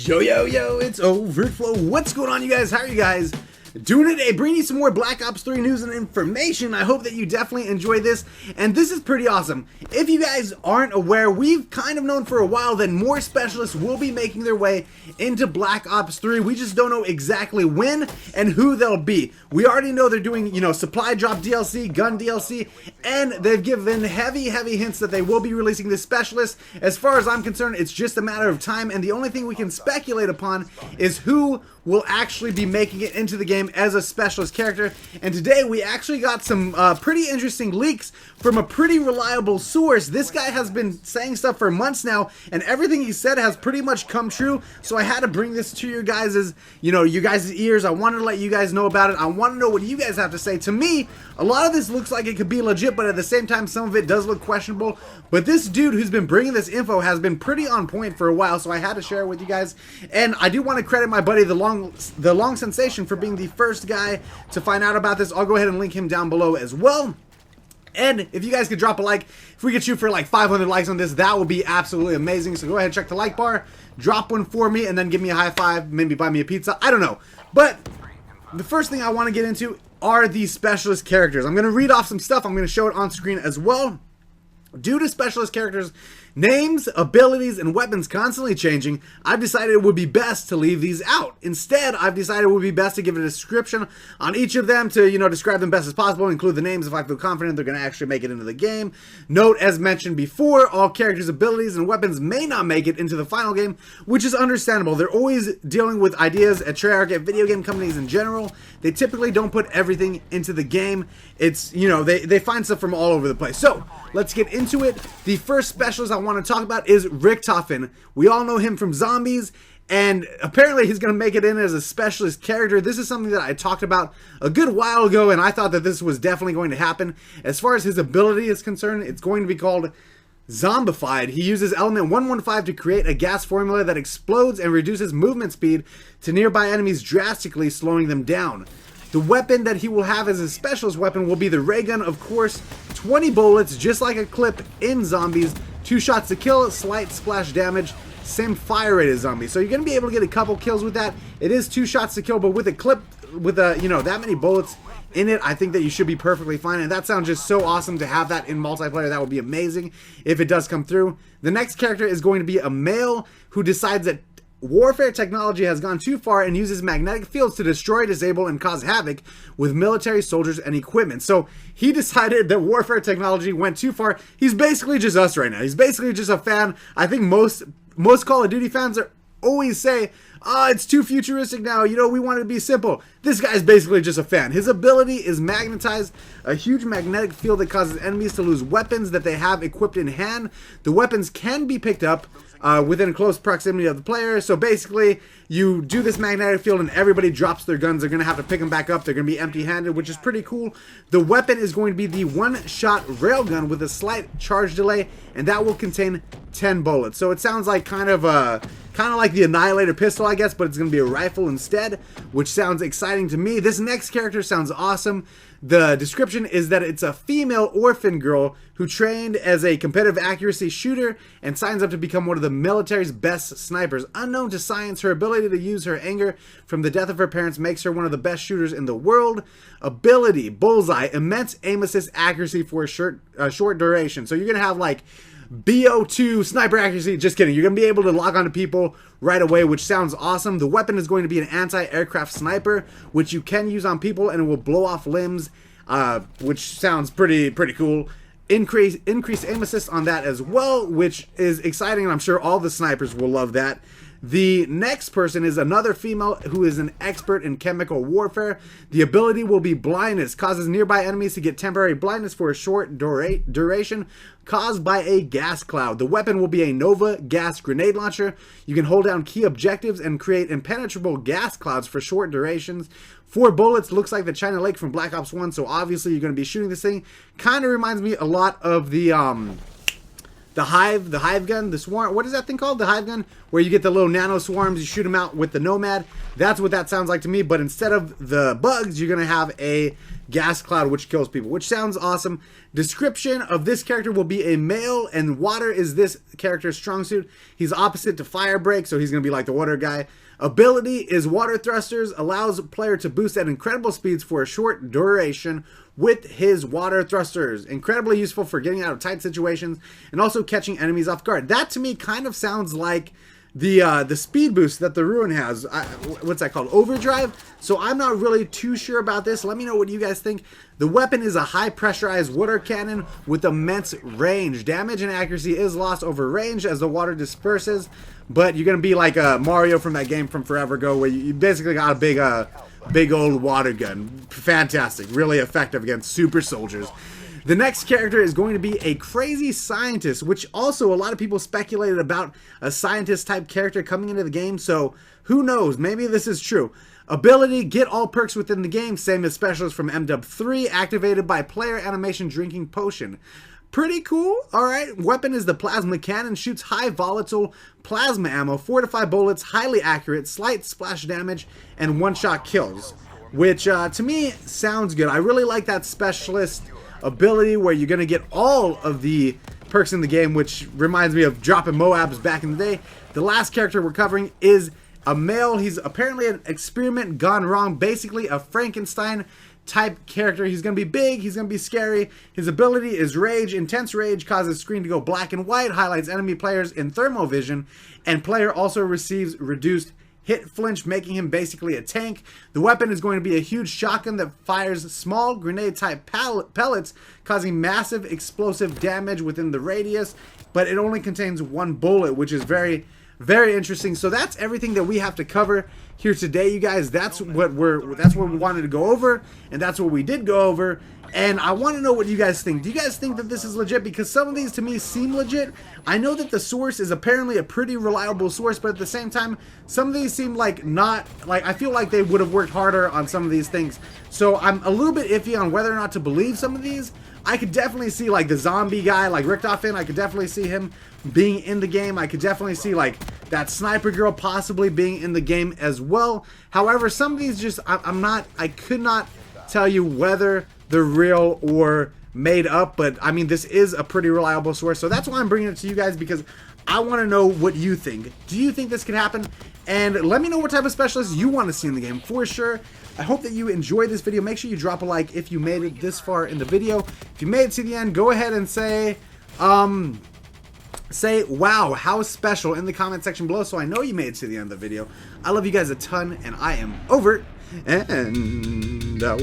Yo, it's Overflow. What's going on, you guys? How are you guys doing today? Bringing you some more Black Ops 3 news and information. I hope that you definitely enjoy this, and this is pretty awesome. If you guys aren't aware, we've kind of known for a while that more specialists will be making their way into Black Ops 3. We just don't know exactly when and who they'll be. We already know they're doing, supply drop DLC, gun DLC, and they've given heavy hints that they will be releasing this specialist. As far as I'm concerned, it's just a matter of time, and the only thing we can speculate upon is who will actually be making it into the game as a specialist character. And today we actually got some pretty interesting leaks from a pretty reliable source. This guy has been saying stuff for months now, and everything he said has pretty much come true. So I had to bring this to your guys' you guys' ears. I wanted to let you guys know about it. I want to know what you guys have to say. To me, a lot of this looks like it could be legit, but at the same time, some of it does look questionable. But this dude who's been bringing this info has been pretty on point for a while, so I had to share it with you guys. And I do want to credit my buddy, the long sensation, for being the first guy to find out about this. I'll go ahead and link him down below as well. And if you guys could drop a like, if we could shoot for like 500 likes on this, that would be absolutely amazing. So go ahead and check the like bar, drop one for me, and then give me a high five, maybe buy me a pizza. I don't know. But the first thing I want to get into are these specialist characters. I'm going to read off some stuff. I'm going to show it on screen as well. Due to specialist characters' names, abilities, and weapons constantly changing, I've decided it would be best to leave these out. Instead, I've decided it would be best to give a description on each of them to, describe them best as possible, include the names if I feel confident they're going to actually make it into the game. Note, as mentioned before, all characters' abilities and weapons may not make it into the final game, which is understandable. They're always dealing with ideas at Treyarch, at video game companies in general. They typically don't put everything into the game. It's, they find stuff from all over the place. So, let's get into it. The first specialist I want to talk about is Richtofen. We all know him from Zombies, and apparently he's going to make it in as a specialist character. This is something that I talked about a good while ago, and I thought that this was definitely going to happen. As far as his ability is concerned, it's going to be called Zombified. He uses element 115 to create a gas formula that explodes and reduces movement speed to nearby enemies, drastically slowing them down. The weapon that he will have as his specialist weapon will be the ray gun, of course. 20 bullets, just like a clip in Zombies. 2 shots to kill, slight splash damage, same fire rate as Zombies. So you're going to be able to get a couple kills with that. It is 2 shots to kill, but with a clip, with that many bullets in it, I think that you should be perfectly fine. And that sounds just so awesome to have that in multiplayer. That would be amazing if it does come through. The next character is going to be a male who decides that warfare technology has gone too far and uses magnetic fields to destroy, disable, and cause havoc with military, soldiers, and equipment. So he decided that warfare technology went too far. He's basically just us right now. He's basically just a fan. I think most Call of Duty fans always say, it's too futuristic now, we want it to be simple. This guy's basically just a fan. His ability is magnetized, a huge magnetic field that causes enemies to lose weapons that they have equipped in hand. The weapons can be picked up within close proximity of the player. So basically, you do this magnetic field and everybody drops their guns. They're going to have to pick them back up. They're going to be empty-handed, which is pretty cool. The weapon is going to be the one-shot railgun with a slight charge delay, and that will contain 10 bullets. So it sounds like kind of like the Annihilator pistol, I guess, but it's going to be a rifle instead, which sounds exciting to me. This next character sounds awesome. The description is that it's a female orphan girl who trained as a competitive accuracy shooter and signs up to become one of the military's best snipers. Unknown to science, her ability to use her anger from the death of her parents makes her one of the best shooters in the world. Ability, bullseye, immense aim assist accuracy for a short duration. So you're going to have like BO2 sniper accuracy. Just kidding. You're going to be able to lock onto people right away, which sounds awesome. The weapon is going to be an anti-aircraft sniper, which you can use on people and it will blow off limbs, which sounds pretty cool. Increased aim assist on that as well, which is exciting, and I'm sure all the snipers will love that. The next person is another female who is an expert in chemical warfare. The ability will be blindness, causes nearby enemies to get temporary blindness for a short duration caused by a gas cloud. The weapon will be a Nova gas grenade launcher. You can hold down key objectives and create impenetrable gas clouds for short durations. 4 bullets, looks like the China Lake from Black Ops 1, so obviously you're going to be shooting this thing. Kind of reminds me a lot of the hive gun, the swarm, what is that thing called? The hive gun, where you get the little nano swarms, you shoot them out with the Nomad. That's what that sounds like to me, but instead of the bugs, you're going to have a gas cloud which kills people, which sounds awesome. Description of this character will be a male, and water is this character's strong suit. He's opposite to fire break, so he's going to be like the water guy. Ability is water thrusters, allows player to boost at incredible speeds for a short duration with his water thrusters. Incredibly useful for getting out of tight situations and also catching enemies off guard. That to me kind of sounds like the speed boost that the Ruin has. What's that called? Overdrive? So I'm not really too sure about this. Let me know what you guys think. The weapon is a high pressurized water cannon with immense range. Damage and accuracy is lost over range as the water disperses, but you're going to be like Mario from that game from forever ago where you basically got a big old water gun. Fantastic. Really effective against super soldiers. The next character is going to be a crazy scientist, which also a lot of people speculated about a scientist type character coming into the game, so who knows, maybe this is true. Ability, get all perks within the game, same as specialist from MW3, activated by player animation drinking potion. Pretty cool. Alright, weapon is the plasma cannon, shoots high volatile plasma ammo, 4 to 5 bullets, highly accurate, slight splash damage, and one-shot kills. Which, to me, sounds good. I really like that specialist ability where you're going to get all of the perks in the game, which reminds me of dropping Moabs back in the day. The last character we're covering is a male. He's apparently an experiment gone wrong, basically a Frankenstein type character. He's going to be big, he's going to be scary. His ability is rage. Intense rage causes screen to go black and white, highlights enemy players in thermal vision, and player also receives reduced hit flinch, making him basically a tank. The weapon is going to be a huge shotgun that fires small grenade type pellets, causing massive explosive damage within the radius, but it only contains one bullet, which is very, very interesting. So that's everything that we have to cover here today, you guys. That's what we wanted to go over, and that's what we did go over. And I want to know what you guys think. Do you guys think that this is legit? Because some of these to me seem legit. I know that the source is apparently a pretty reliable source, but at the same time, some of these seem like not, like I feel like they would have worked harder on some of these things. So I'm a little bit iffy on whether or not to believe some of these. I could definitely see like the zombie guy, like Richtofen, I could definitely see him being in the game. I could definitely see like that sniper girl possibly being in the game as well. However, some of these just, I could not tell you whether they're real or made up, but I mean, this is a pretty reliable source, so that's why I'm bringing it to you guys, because I want to know what you think. Do you think this could happen? And let me know what type of specialists you want to see in the game for sure. I hope that you enjoyed this video. Make sure you drop a like if you made it this far in the video. If you made it to the end, go ahead and say wow, how special in the comment section below, so I know you made it to the end of the video. I love you guys a ton, and I am over and out.